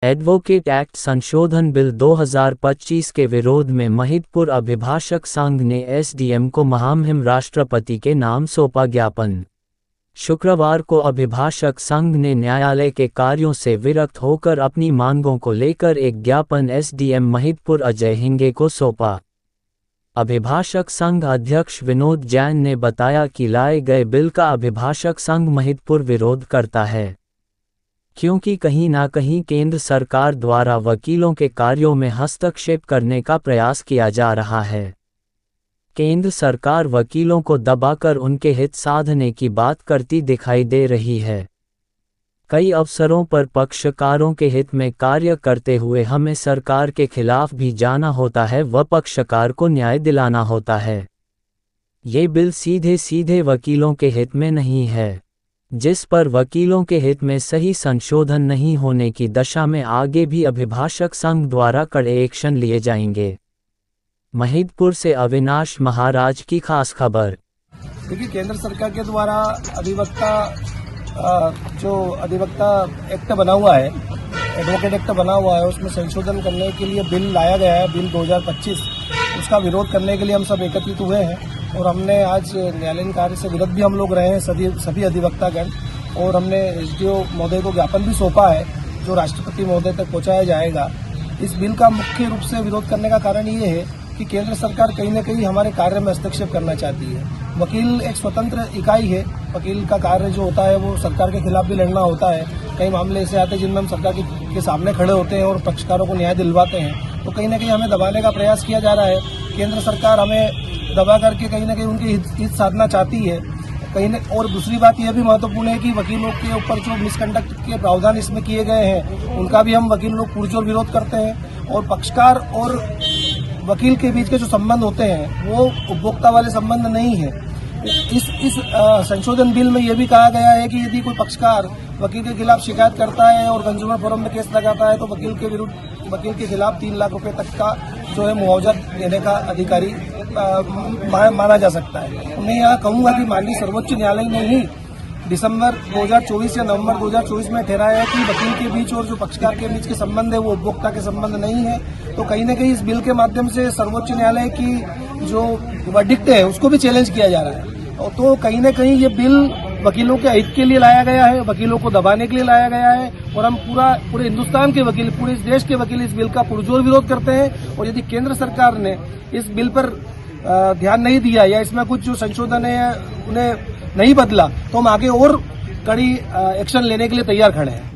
Advocate act संशोधन bill 2025 के विरोध में महिदपुर अभिभाषक संघ ने एसडीएम को महामहिम राष्ट्रपति के नाम सौंपा ज्ञापन। शुक्रवार को अभिभाषक संघ ने न्यायालय के कार्यों से विरक्त होकर अपनी मांगों को लेकर एक ज्ञापन एसडीएम महिदपुर अजय हिंगे को सौंपा। अभिभाषक संघ अध्यक्ष विनोद जैन ने बताया कि लाए गए बिल का अभिभाषक संघ महिदपुर विरोध करता है, क्योंकि कहीं ना कहीं केंद्र सरकार द्वारा वकीलों के कार्यों में हस्तक्षेप करने का प्रयास किया जा रहा है। केंद्र सरकार वकीलों को दबाकर उनके हित साधने की बात करती दिखाई दे रही है। कई अवसरों पर पक्षकारों के हित में कार्य करते हुए हमें सरकार के खिलाफ भी जाना होता है व पक्षकार को न्याय दिलाना होता है। ये बिल सीधे सीधे वकीलों के हित में नहीं है, जिस पर वकीलों के हित में सही संशोधन नहीं होने की दशा में आगे भी अभिभाषक संघ द्वारा कड़े एक्शन लिए जाएंगे। महिदपुर से अविनाश महाराज की खास खबर। देखिए, केंद्र सरकार के द्वारा जो अधिवक्ता एक्ट बना हुआ है, एडवोकेट एक्ट बना हुआ है, उसमें संशोधन करने के लिए बिल लाया गया है, बिल 2025। उसका विरोध करने के लिए हम सब एकत्रित हुए हैं और हमने आज न्यायालयीन कार्य से विरत भी हम लोग रहे हैं, सभी अधिवक्तागण, और हमने एसडीओ महोदय को ज्ञापन भी सौंपा है जो राष्ट्रपति महोदय तक पहुंचाया जाएगा। इस बिल का मुख्य रूप से विरोध करने का कारण ये है कि केंद्र सरकार कहीं न कहीं हमारे कार्य में हस्तक्षेप करना चाहती है। वकील एक स्वतंत्र इकाई है। वकील का कार्य जो होता है वो सरकार के खिलाफ भी लड़ना होता है। कई मामले ऐसे आते हैं जिनमें हम सरकार के सामने खड़े होते हैं और पक्षकारों को न्याय दिलवाते हैं, तो कहीं न कहीं हमें दबाने का प्रयास किया जा रहा है। केंद्र सरकार हमें दबा करके कहीं न कहीं उनकी हित साधना चाहती है और दूसरी बात यह भी महत्वपूर्ण है कि वकीलों के ऊपर जो मिसकंडक्ट के प्रावधान इसमें किए गए हैं उनका भी हम वकील लोग पुरजोर विरोध करते हैं। और पक्षकार और वकील के बीच के जो संबंध होते हैं वो उपभोक्ता वाले संबंध नहीं है। इस संशोधन बिल में यह भी कहा गया है कि यदि कोई पक्षकार वकील के खिलाफ शिकायत करता है और कंज्यूमर फोरम में केस लगाता है तो वकील के खिलाफ 3 लाख रुपए तक का जो है मुआवजा देने का अधिकारी माना जा सकता है। मैं यहाँ कहूँगा कि माननीय सर्वोच्च न्यायालय ने ही दिसंबर 2024 या नवंबर 2024 में ठहराया है कि वकील के बीच और जो पक्षकार के बीच के संबंध है वो उपभोक्ता के संबंध नहीं है। तो कहीं न कहीं इस बिल के माध्यम से सर्वोच्च न्यायालय की जो वर्डिक्ट है उसको भी चैलेंज किया जा रहा है। और तो कहीं न कहीं ये बिल वकीलों के हित के लिए लाया गया है, वकीलों को दबाने के लिए लाया गया है और हम पूरे हिंदुस्तान के वकील, पूरे इस देश के वकील इस बिल का पुरजोर विरोध करते हैं। और यदि केंद्र सरकार ने इस बिल पर ध्यान नहीं दिया या इसमें कुछ जो संशोधन है उन्हें नहीं बदला तो हम आगे और कड़ी एक्शन लेने के लिए तैयार खड़े हैं।